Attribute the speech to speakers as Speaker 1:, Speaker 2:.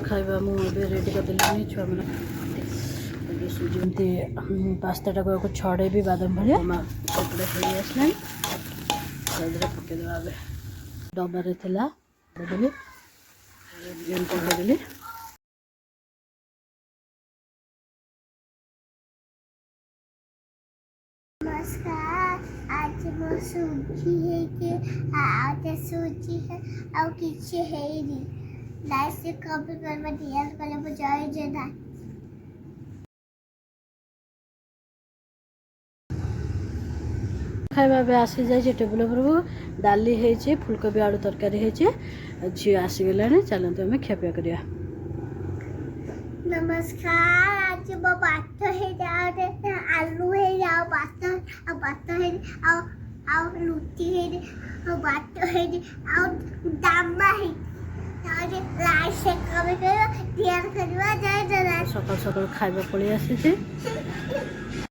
Speaker 1: खाइबा मु रेडी कर देली छुआ मैंने जमी पास्ता टाक छड़े भी बादाम भाया कपड़े हो आसला पकईदेवा डबारे पकईदेली पकईदेली
Speaker 2: नमस्कार आज मो सूजी है कि आज सूजी है और किसी है नहीं लाइक से कमेंट कर मत यार कल बजाए जना
Speaker 1: खाइबा बे आसी जाए टेबुल उपरକୁ डाली है फुलकोबी आलू तरकारी है झी आसीगला चलते आम खियापिया करिया।
Speaker 2: नमस्कार आज मो बात है जाओ आलू है जाओ बात है और लुची है और बात है और दामा है लाइक से कमेंट कर ध्यान करवा जाए जरा
Speaker 1: सकाल सकाल खाइबा पड़ी आसी